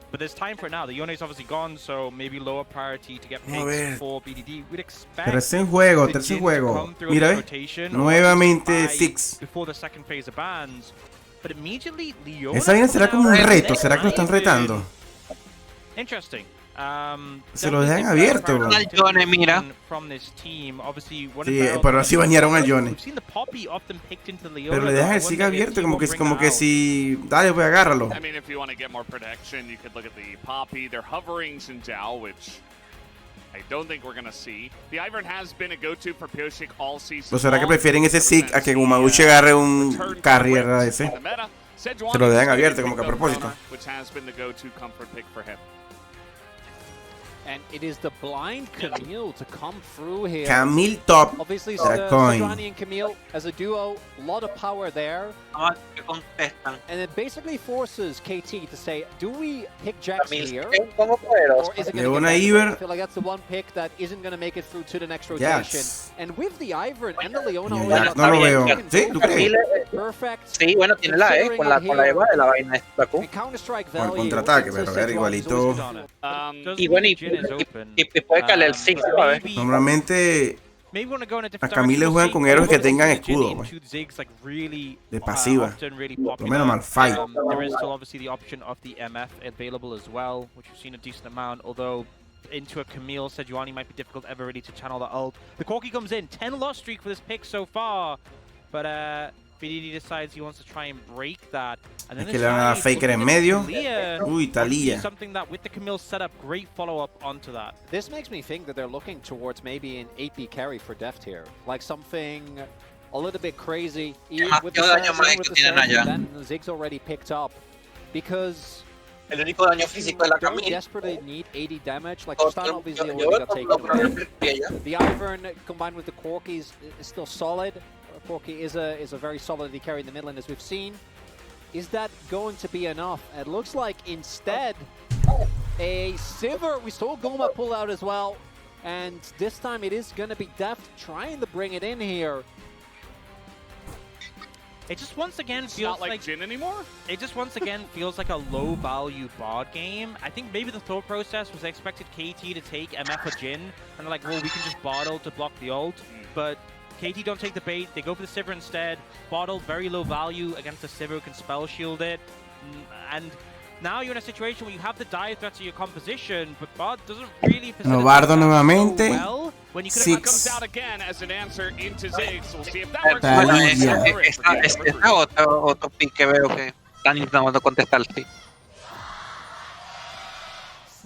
But there's time for it now. The Yone is obviously gone, so maybe lower priority to get picks for BDD. We'd expect tercer juego. Mira, nuevamente Six. Before the second phase of bans. But immediately, Leona Esa vaina será como un reto. ¿Será que lo están retando? Interesting. Se lo dejan abierto, bro. Al Yone, mira. Sí, pero así bañaron al Yone. Pero le dejan el SIG abierto, como que si... Dale, pues agárralo. I mean, if you want to get more protection, you could look at the Poppy. They're hovering Xin which I don't think we're going to see. The Ivern has been a go-to for Pyosik all season. ¿O será que prefieren ese SIG a que Gumaguchi agarre un carrier a ese? Se lo dejan abierto, como que a propósito. Which has been the go-to comfort pick for him. And it is the blind Camille to come through here. Camille top. Obviously, Coin. Sejuani and Camille as a duo, a lot of power there. And it basically forces KT to say, do we pick Jax here? Or is it going to Iver. I feel like that's the one pick that isn't going to make it through to the next rotation. Yes. And with the Ivern and the Leona No lo veo. ¿Sí? ¿Tú crees? Perfect. Sí, bueno, tiene la E con la Eva de la vaina de la Q. Counter-strike Con el value. contraataque, pero ver, igualito. Y bueno, y puede caler el 6, ¿sabes? Normalmente a Camille juegan con héroes que tengan escudo, pues, de pasiva. Por lo menos Malphite. There is still obviously the option of the MF available as well, which we've seen a decent amount, although into a Camille, Sejuani might be difficult ever really to channel the ult. The Corki comes in, 10 loss streak for this pick so far, but BDD decides he wants to try and break that. And then es que le van a dar Faker en medio. Uy, Taliyah. Something that with the Camille setup, great follow-up onto that. This makes me think that they're looking towards maybe an AP carry for Deft here. Like something a little bit crazy. With the then Ziggs already picked up. Because el único daño físico de la they Camille. desperately need 80 damage. Like Stan obviously already got taken away. The Ivern combined with the Corkies is still solid. Corki is a very solid AD carry in the middle lane, as we've seen. Is that going to be enough? It looks like instead a Sivir. We saw Goma pull out as well, and this time it is going to be Deft trying to bring it in here. It just once again it's feels not like Jhin anymore. It just once again feels like a low-value bot game. I think maybe the thought process was they expected KT to take MF or Jhin, and they're like, well, we can just bottle to block the ult, but KT don't take the bait, they go for the Sivir instead. Bottle, very low value against the Sivir who can spell shield it. And now you're in a situation where you have the dive threats of your composition, but bot doesn't really Novardo nuevamente. well when you could Six. Comes out again as an answer into Ziggs. We'll see if that works. Bueno, Taliyah. es otro pick que veo que están intentando contestar, sí.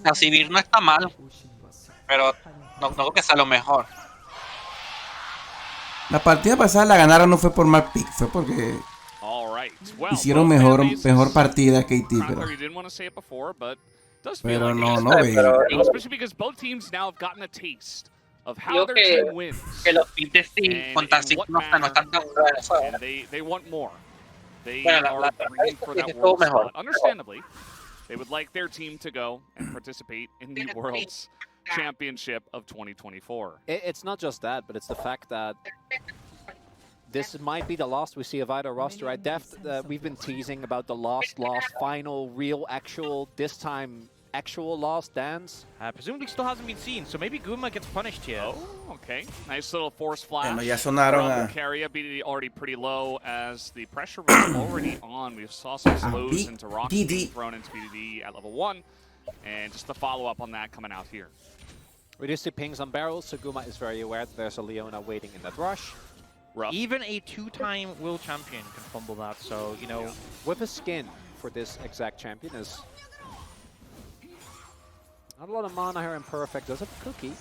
La Sivir no está mal, pero no creo que sea lo mejor. La partida pasada la ganaron no fue por mal pick, fue porque hicieron mejor partida KT, pero no veo. Especially because both teams now have gotten a taste of how their team wins. Que los picks de Sivir contra Sivir no están tan buenos. They want more. They Bueno, are bringing for that world spot. Understandably, they would like their team to go and participate in the World's Championship of 2024. It's not just that, but it's the fact that this might be the last we see of either roster. Right, Deft, we've been teasing about the last, final, real, actual, this time, actual last dance. Presumably still hasn't been seen, so maybe Guma gets punished here. Oh, okay. Nice little force flash. Bueno, ya sonaron Carry BDD already pretty low as the pressure was already on. We saw some slows into Rocky being thrown into BDD at level 1. And just the follow-up on that coming out here. We do see pings on barrels, so Guma is very aware that there's a Leona waiting in that rush. Rough. Even a 2-time world champion can fumble that, so, you know. With a skin for this exact champion is not a lot of mana here in Perfect. Does have a cookie.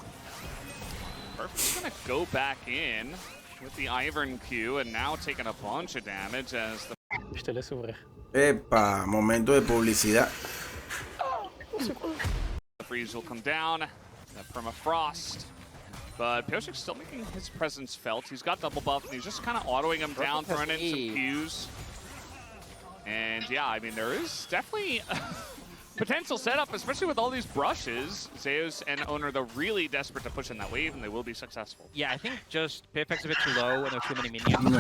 Perfect's gonna go back in with the Ivern Q and now taking a bunch of damage as the Epa, momento de publicidad. freeze will come down. That permafrost. But Pyosic's still making his presence felt. He's got double buff and he's just kind of autoing him down, throwing in some Qs. And yeah, I mean, there is definitely potential setup, especially with all these brushes. Zeus and Owner, they're really desperate to push in that wave, and they will be successful. Yeah, I think just Perfect's a bit too low and there are too many minions. No,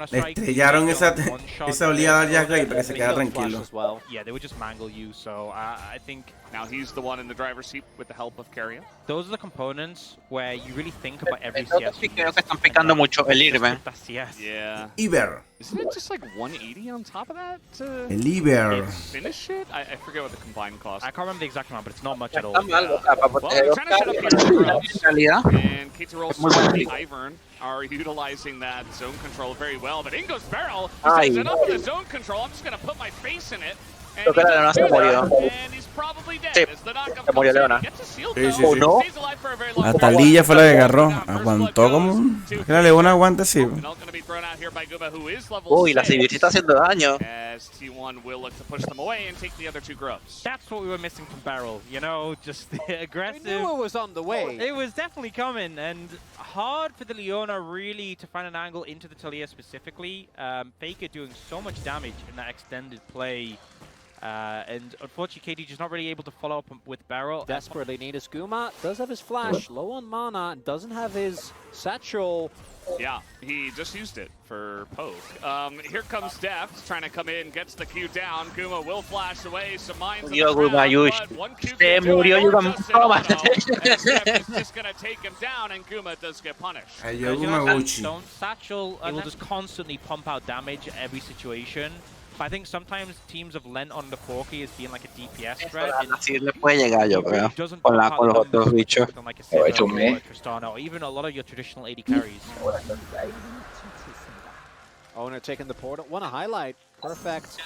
So le estrellaron esa oleada al Jack ahí para que se quedara tranquilo. Well. Yeah, they would just mangle you, so I think... Now he's the one in the driver's seat with the help of Carrion. Those are the components where you really think about every Entonces CS. sí creo que están picando mucho el Irven. Yeah. Iber. Isn't it just like 180 on top of that to El Iber. finish it? I forget what the combined cost. I can't remember the exact amount, but it's not much at all. Está mal, o sea, para Well, proteger they're los trying to set up here the carros, grubs, en realidad. and KT Rolls Muy buen and pick. Ivern are utilizing that zone control very well. But in goes Barrel. He Ay. says, enough of the zone control. I'm just going to put my face in it. And Creo que la Leona he se does do murió. that, and he's probably dead. Sí, As the knockup se murió comes in, Leona. he gets a shield, Sí, though. sí, sí. no? Stays alive for a very long La time. Talilla fue la que agarró. Now, first Aguantó blood como goes un... to Es que la Leona aguanta así. And all gonna be thrown out here by Guba, who is level Uy, la 6, Sivir sí está haciendo daño. as T1 will look to push them away and take the other two grubs. That's what we were missing from Barrel, you know, just the We aggressive. knew it was on the way. It was definitely coming, and hard for the Leona really to find an angle into the Talia specifically. Faker doing so much damage in that extended play. And unfortunately, KT just not really able to follow up with Barrel. Desperately need his Guma. Does have his flash, low on mana, and doesn't have his satchel. Yeah, he just used it for poke. Here comes Deft, trying to come in, gets the Q down. Guma will flash away, some mines in the Murió Guma, ground, Yush. but one Q Se can do murió it, or Guma. does it auto, as Deft is just going to take him down, and Guma does get punished. Cayó You know, Gumaguchi. don't Satchel will just constantly pump out damage every situation. But I think sometimes teams have lent on the Corki as being like a DPS threat. A la Sivir le puede llegar, yo creo. Doesn't Con pump out los the numbers otros bichos. something like a Lo he Sivir hecho or me. a Tristana, or even a lot of your traditional AD carries. Owner taking the portal. Want to highlight. Perfect.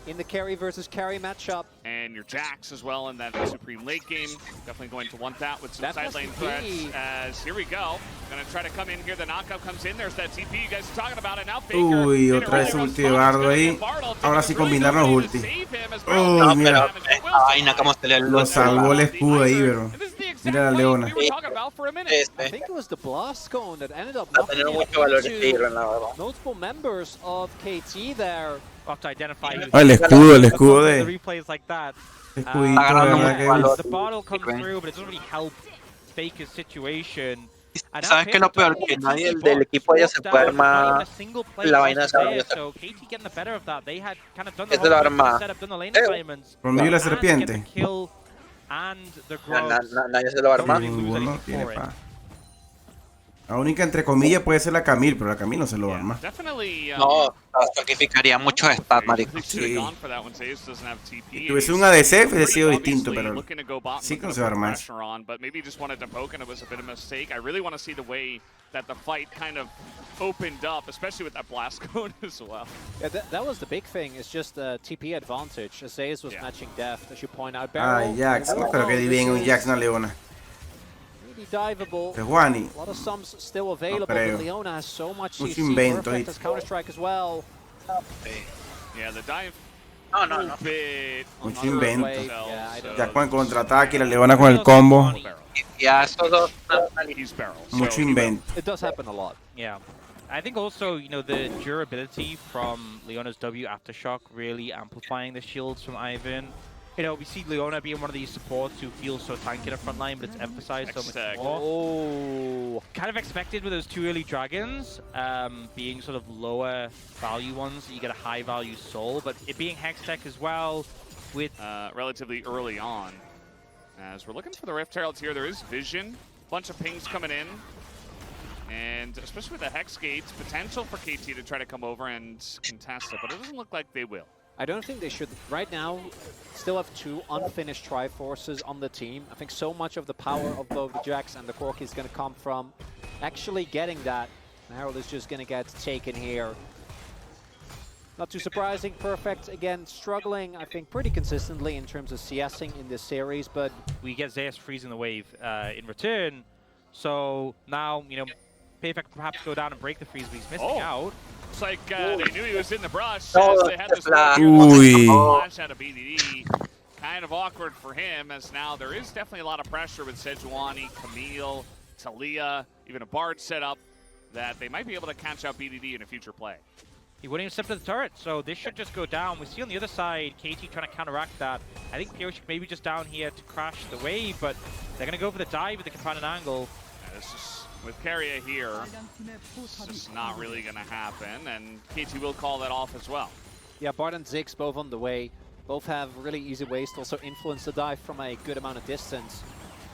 In the carry versus carry matchup. And your Jax as well in that Supreme late game. Definitely going to want that with some That side must lane be- threats. As here we go. Going to try to come in here. The knockout comes in. There's that TP you guys are talking about. And now Faker. Uy, didn't otra vez really ulti de respond. Bardo It's ahí. gonna get Bardo. Ahora sí There's really combinaron los nobody to ulti. save him as Uy, Bardo No, mira. pero damage, but will esta vaina survive. como se le Lo olvidó. salvó el escudo ahí, bro. And this is the exact Mira la play Leona. we were talking about for a minute. I think it was the blast cone that ended up Va a knocking tener it mucho valor este into Irven, la verdad. multiple members of KT there. Have to identify who's Ah, el escudo the de... replays like that. Escudito, de agarrando verdad mucho que... valor. The bottle comes Irven. through, but it doesn't really help Faker's situation. And now ¿Sabes qué es lo Faker peor? Que doesn't nadie keep del up. equipo de ellos se Walked puede down, not even armar a single play la lost vaina de esa there, belleza. so KT getting the better of that. They had kind of done the Ese lo whole arma. setup, done the lane Eh. assignments. Colmillo y la and get the serpiente. kill and the Na- na- grubs. na- Nadie se lo va a armar. Ninguno tiene pa. La única entre comillas puede ser la Camille, pero la Camille no se lo arma. Definitely. No, sacrificaría mucho stat, marico. Sí. Si Si tuviese un ADC, hubiese sido distinto, pero sí que no se va a armar eso. But maybe just wanted to poke and it was a bit of a mistake. I really want to see the way that the fight kind of opened up, especially with that blast cone as well. Yeah, that was the big thing. It's just the TP advantage. Azayas was Yeah. matching Deft, as you point out. Ay, Barrel. Jax. No creo que dividen un Jax una Leona. Really diveable. De Juani. A lot of sums still available, creo. but Leona has so much Mucho CC. invento Perfect ahí. as Counter-Strike as well. Yeah, the dive No, no, a no. bit. Mucho on the invento. wave, Yeah, I don't Ya con el contraataque y la Leona con el combo. Y a esos dos. He's Barrel. Mucho So, invento. It does happen a lot. Yeah. I think also, you know, the durability from Leona's W Aftershock really amplifying the shields from Ivan. You know, we see Leona being one of these supports who feels so tanky in the front line, but it's emphasized so Hextech. much more. Oh. Kind of expected with those two early dragons being sort of lower value ones, you get a high value soul, but it being Hextech as well with... relatively early on. As we're looking for the Rift Heralds here, there is vision. Bunch of pings coming in. And especially with the Hex Gates, potential for KT to try to come over and contest it, but it doesn't look like they will. I don't think they should. Right now, still have two unfinished Triforces on the team. I think so much of the power of both the Jax and the Corki is going to come from actually getting that. Harold is just going to get taken here. Not too surprising. Perfect, again, struggling, I think, pretty consistently in terms of CSing in this series, but... We get Zeus freezing the wave in return, so now, you know, Perfect perhaps go down and break the freeze, but he's missing out. Looks like they knew he was in the brush. No, As they had this la- Uy. flash out of BDD. Kind of awkward for him, as now there is definitely a lot of pressure with Sejuani, Camille, Talia, even a Bard setup, that they might be able to catch out BDD in a future play. He wouldn't even step to the turret, so this should just go down. We see on the other side, KT trying to counteract that. I think Pioshik maybe just down here to crash the wave, but they're going to go for the dive with the companion angle. Yeah, this is, with Carrier here, this is not really going to happen, and KT will call that off as well. Yeah, Bard and Ziggs both on the way. Both have really easy ways to also influence the dive from a good amount of distance.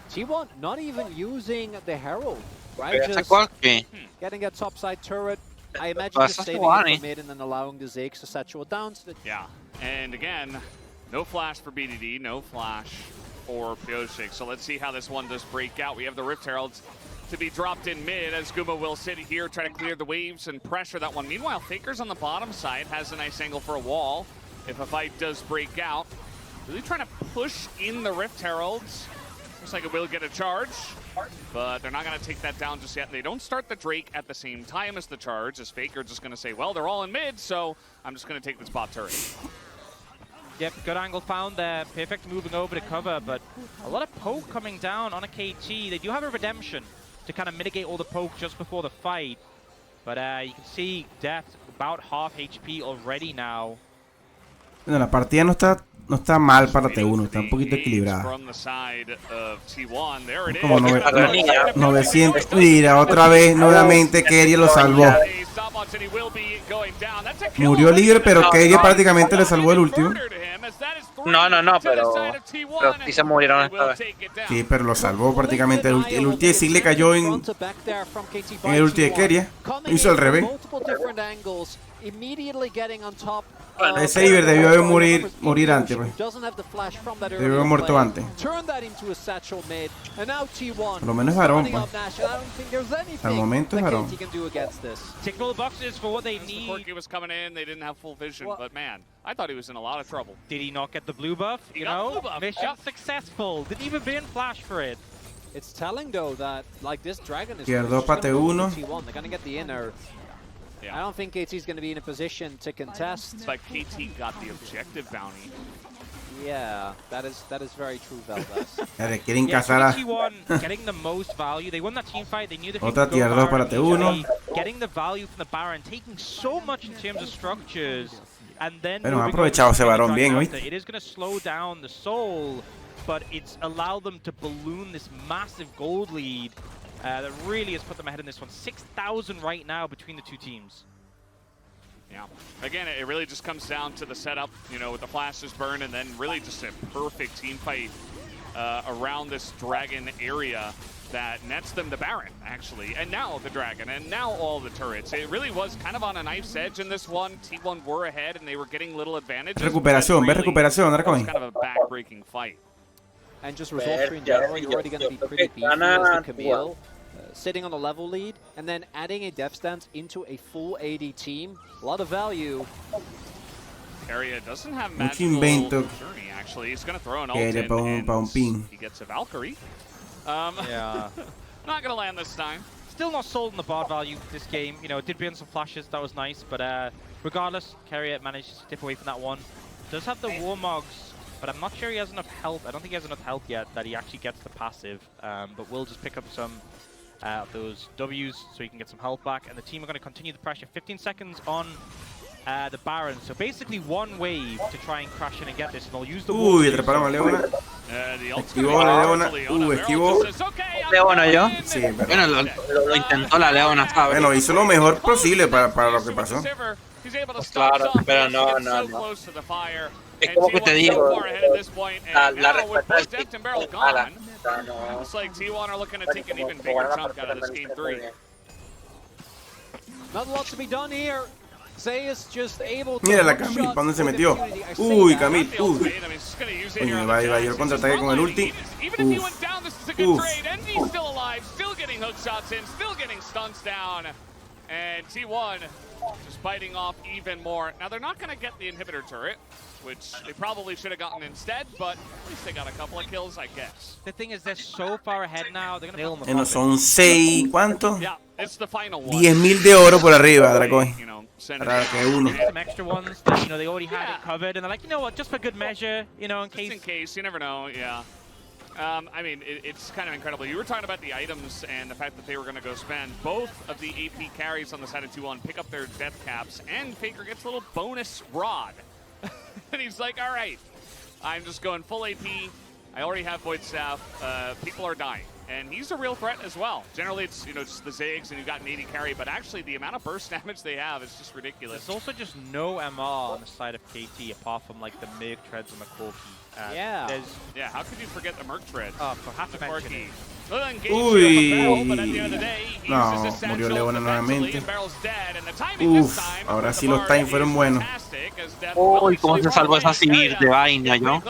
T1 not even using the Herald, right? Just getting a topside turret. I imagine just saving it for mid and then allowing the Ziggs to satchel down. So yeah, and again, no flash for BDD, no flash for Pioshik. So let's see how this one does break out. We have the Rift Heralds to be dropped in mid as Guma will sit here, try to clear the waves and pressure that one. Meanwhile, Faker's on the bottom side, has a nice angle for a wall if a fight does break out. Really trying to push in the Rift Heralds. Looks like it will get a charge, but they're not going to take that down just yet. They don't start the Drake at the same time as the charge, as Faker just going to say, well, they're all in mid, so I'm just going to take this bot turret. Yep, good angle found there. Perfect moving over to cover, but a lot of poke coming down on a KT. They do have a redemption to kind of mitigate all the poke just before the fight, but you can see Death about half HP already now. Bueno, la partida no está mal para T1, está un poquito equilibrada. Como 900. Mira, otra vez, nuevamente, Keria lo salvó. Murió libre, pero Keria prácticamente le salvó el último. No, pero sí se murieron esta vez. Sí, pero lo salvó prácticamente. El ulti de Sig le cayó en el ulti de Keria. Hizo al revés. Ese Iber debió haber morir antes, pues. Debió haber muerto antes. Por lo menos es varón, pues. Al momento es varón. Ticking all the boxes for what they need. Corki was coming in, they didn't have full vision, but man, I thought he was in a lot of trouble. Did he not get the blue buff? You know, mission successful. Didn't even be in flash for it. It's telling though that like this dragon is Tier 2 para T1. They're gonna get the inner. Yeah. I don't think KT's going to be in a position to contest. But KT got the objective bounty. Yeah, that is very true, Veldas. Quieren cazar a... T1 getting the most value. They won that team fight. They knew that Otra tier 2 para T1. Getting the value from the Baron, taking so much in terms of structures, and then bueno, han aprovechado ese varón bien, ¿oíste? It is going to slow down the soul, but it's allowed them to balloon this massive gold lead. That really has put them ahead in this one. 6,000 right now between the two teams. Yeah. Again, it really just comes down to the setup, you know, with the flashes burn, and then really just a perfect team fight around this dragon area that nets them the Baron, actually, and now the dragon, and now all the turrets. It really was kind of on a knife's edge in this one. T1 were ahead, and they were getting little advantages. Recuperación, ve recuperación, Draconi. Kind of a back-breaking fight. And just results in general, you're already going to be pretty beefy as the Camille, sitting on the level lead, and then adding a death stance into a full AD team. A lot of value. Area doesn't have magical journey, actually. He's going to throw an ult in, and he gets a Valkyrie. Yeah. Not going to land this time. Still not sold on the bard value this game. You know, it did be on some flashes, that was nice, but regardless, Carrier managed to step away from that one. Does have the Warmogs, but I'm not sure he has enough health. I don't think he has enough health yet that he actually gets the passive. But we'll just pick up some of those W's so he can get some health back. And the team are going to continue the pressure. 15 seconds on the Baron. So basically one wave to try and crash in and get this. And they'll use the atraparon a Leona. Esquivó la Leona. Esquivó. Leona yo. Sí, bueno, lo intentó la Leona, ¿sabes? Bueno, hizo lo mejor posible para lo que pasó. Claro, pero no. Es como que te digo, la respuesta es mala. Looks like T1 are looking to take an even bigger chunk out of this game 3. Not a lot to be done here. Zayas just able to. Mira la Camille, ¿para dónde se metió? Uy, Camille, uy. Oye, va el contraataque con el ulti. And T1 just biting off even more. Now they're not going to get the inhibitor turret, which they probably should have gotten instead, but at least they got a couple of kills, I guess. The thing is, they're so far ahead now. They're going to bueno, son 6, ¿cuánto? Yeah, it's the final one. 10,000 de oro por arriba, Draconi. You know, para que uno. Some extra ones that, you know, they already had it covered, and they're like, you know what, just for good measure, you know, in case. Just in case, you never know, yeah. I mean, it's kind of incredible. You were talking about the items and the fact that they were going to go spend. Both of the AP carries on the side of 2-1 pick up their death caps, and Faker gets a little bonus rod. And he's like, all right, I'm just going full AP. I already have Void Staff. People are dying. And he's a real threat as well. Generally, it's, you know, just the Zags and you've got an 80 carry, but actually the amount of burst damage they have is just ridiculous. There's also just no MR on the side of KT apart from like the Mig treads and the Corki. Yeah. Yeah, how could you forget the Merc tread? Oh, have to mention it. Uy. No, murió Leona nuevamente. Uf, ahora sí los times fueron buenos. Uy, cómo se salvó esa Sivir de vaina, yo. No.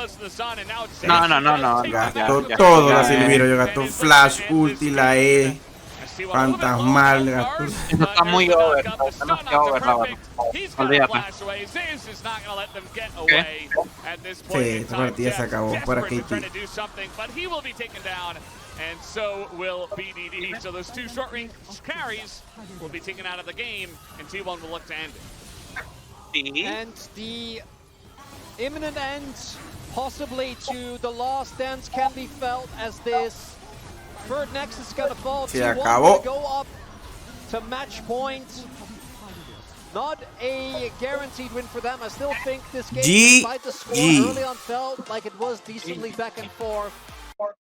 Gastó todo la Silviro, yo gastó Flash, Ulti, la E, Fantasmal, gastó... Eso está muy over, está demasiado over, la verdad. Olvídate. ¿Qué? Sí, esta partida se acabó para KT. And so will BDD. So those two short-range carries will be taken out of the game, and T1 will look to end it. And the imminent end, possibly to the last dance, can be felt as this third Nexus is going to fall. T1 will go up to match point. Not a guaranteed win for them. I still think this game, despite the score early on, felt like it was decently back and forth.